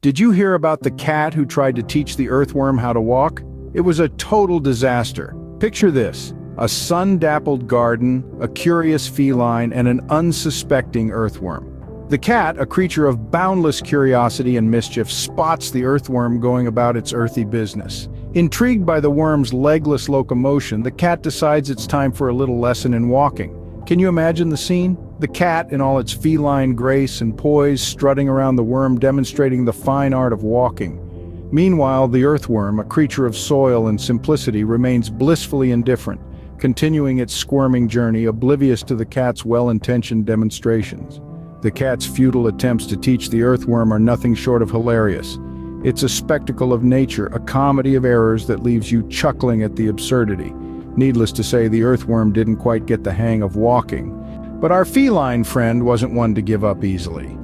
Did you hear about the cat who tried to teach the earthworm how to walk? It was a total disaster. Picture this: a sun-dappled garden, a curious feline, and an unsuspecting earthworm. The cat, a creature of boundless curiosity and mischief, spots the earthworm going about its earthy business. Intrigued by the worm's legless locomotion, the cat decides it's time for a little lesson in walking. Can you imagine the scene? The cat, in all its feline grace and poise, strutting around the worm, demonstrating the fine art of walking. Meanwhile, the earthworm, a creature of soil and simplicity, remains blissfully indifferent, continuing its squirming journey, oblivious to the cat's well-intentioned demonstrations. The cat's futile attempts to teach the earthworm are nothing short of hilarious. It's a spectacle of nature, a comedy of errors that leaves you chuckling at the absurdity. Needless to say, the earthworm didn't quite get the hang of walking. But our feline friend wasn't one to give up easily.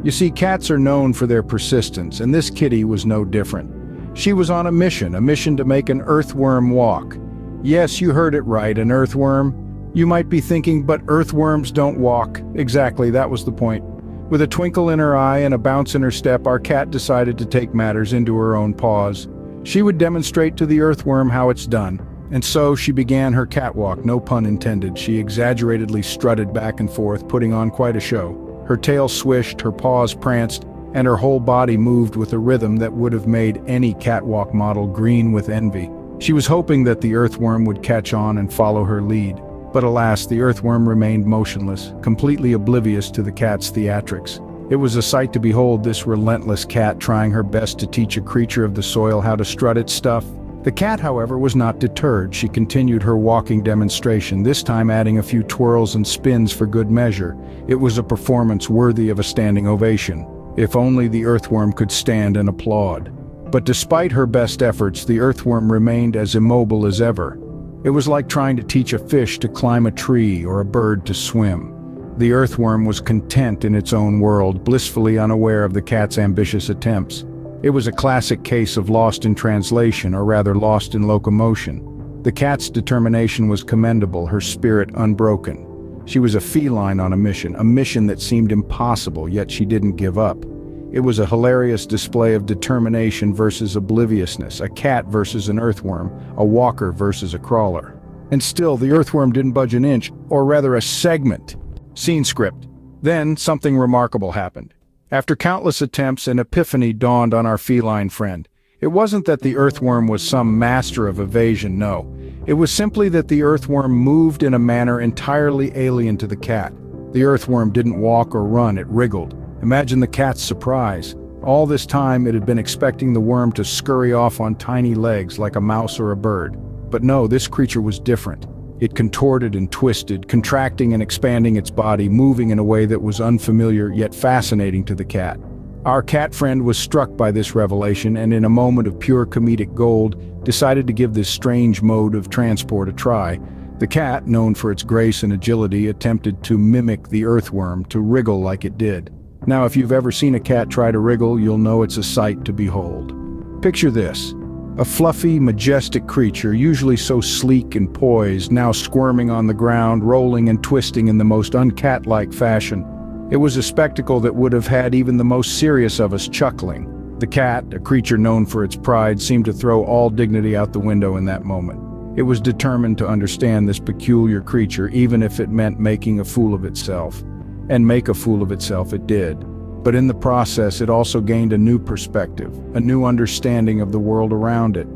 You see, cats are known for their persistence, and this kitty was no different. She was on a mission to make an earthworm walk. Yes, you heard it right, an earthworm. You might be thinking, but earthworms don't walk. Exactly, that was the point. With a twinkle in her eye and a bounce in her step, our cat decided to take matters into her own paws. She would demonstrate to the earthworm how it's done. And so she began her catwalk, no pun intended. She exaggeratedly strutted back and forth, putting on quite a show. Her tail swished, her paws pranced, and her whole body moved with a rhythm that would have made any catwalk model green with envy. She was hoping that the earthworm would catch on and follow her lead. But alas, the earthworm remained motionless, completely oblivious to the cat's theatrics. It was a sight to behold, this relentless cat trying her best to teach a creature of the soil how to strut its stuff. The cat, however, was not deterred. She continued her walking demonstration, this time adding a few twirls and spins for good measure. It was a performance worthy of a standing ovation. If only the earthworm could stand and applaud. But despite her best efforts, the earthworm remained as immobile as ever. It was like trying to teach a fish to climb a tree or a bird to swim. The earthworm was content in its own world, blissfully unaware of the cat's ambitious attempts. It was a classic case of lost in translation, or rather lost in locomotion. The cat's determination was commendable, her spirit unbroken. She was a feline on a mission that seemed impossible, yet she didn't give up. It was a hilarious display of determination versus obliviousness, a cat versus an earthworm, a walker versus a crawler. And still, the earthworm didn't budge an inch, or rather a segment. Scene script. Then, something remarkable happened. After countless attempts, an epiphany dawned on our feline friend. It wasn't that the earthworm was some master of evasion, no. It was simply that the earthworm moved in a manner entirely alien to the cat. The earthworm didn't walk or run, it wriggled. Imagine the cat's surprise. All this time it had been expecting the worm to scurry off on tiny legs like a mouse or a bird. But no, this creature was different. It contorted and twisted, contracting and expanding its body, moving in a way that was unfamiliar yet fascinating to the cat. Our cat friend was struck by this revelation and, in a moment of pure comedic gold, decided to give this strange mode of transport a try. The cat, known for its grace and agility, attempted to mimic the earthworm, to wriggle like it did. Now, if you've ever seen a cat try to wriggle, you'll know it's a sight to behold. Picture this. A fluffy, majestic creature, usually so sleek and poised, now squirming on the ground, rolling and twisting in the most uncat-like fashion. It was a spectacle that would have had even the most serious of us chuckling. The cat, a creature known for its pride, seemed to throw all dignity out the window in that moment. It was determined to understand this peculiar creature, even if it meant making a fool of itself. And make a fool of itself it did. But in the process, it also gained a new perspective, a new understanding of the world around it.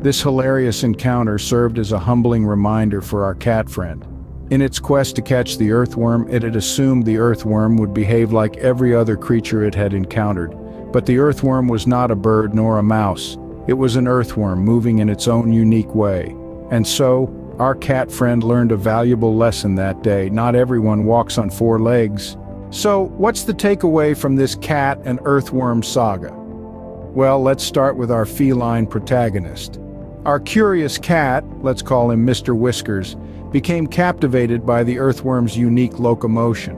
This hilarious encounter served as a humbling reminder for our cat friend. In its quest to catch the earthworm, it had assumed the earthworm would behave like every other creature it had encountered. But the earthworm was not a bird nor a mouse. It was an earthworm moving in its own unique way. And so, our cat friend learned a valuable lesson that day. Not everyone walks on four legs. So, what's the takeaway from this cat and earthworm saga? Well, let's start with our feline protagonist. Our curious cat, let's call him Mr. Whiskers, became captivated by the earthworm's unique locomotion.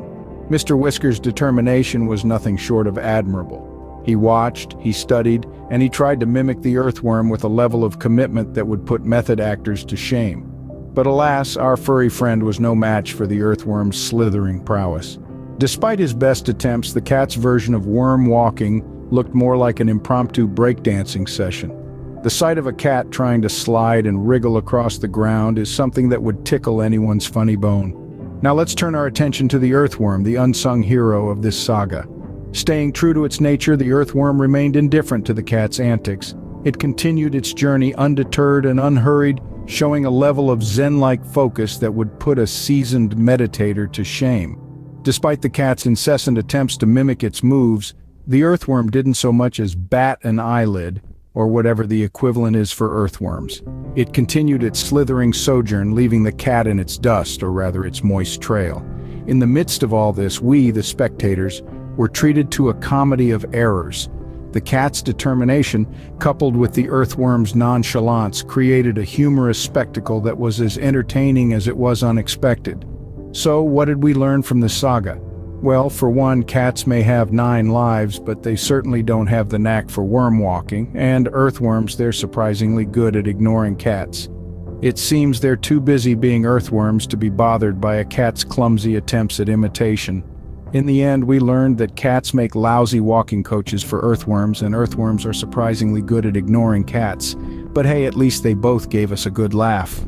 Mr. Whiskers' determination was nothing short of admirable. He watched, he studied, and he tried to mimic the earthworm with a level of commitment that would put method actors to shame. But alas, our furry friend was no match for the earthworm's slithering prowess. Despite his best attempts, the cat's version of worm walking looked more like an impromptu breakdancing session. The sight of a cat trying to slide and wriggle across the ground is something that would tickle anyone's funny bone. Now let's turn our attention to the earthworm, the unsung hero of this saga. Staying true to its nature, the earthworm remained indifferent to the cat's antics. It continued its journey undeterred and unhurried, showing a level of zen-like focus that would put a seasoned meditator to shame. Despite the cat's incessant attempts to mimic its moves, the earthworm didn't so much as bat an eyelid, or whatever the equivalent is for earthworms. It continued its slithering sojourn, leaving the cat in its dust, or rather its moist trail. In the midst of all this, we, the spectators, were treated to a comedy of errors. The cat's determination, coupled with the earthworm's nonchalance, created a humorous spectacle that was as entertaining as it was unexpected. So, what did we learn from this saga? Well, for one, cats may have 9 lives, but they certainly don't have the knack for worm walking, and earthworms, they're surprisingly good at ignoring cats. It seems they're too busy being earthworms to be bothered by a cat's clumsy attempts at imitation. In the end, we learned that cats make lousy walking coaches for earthworms, and earthworms are surprisingly good at ignoring cats. But hey, at least they both gave us a good laugh.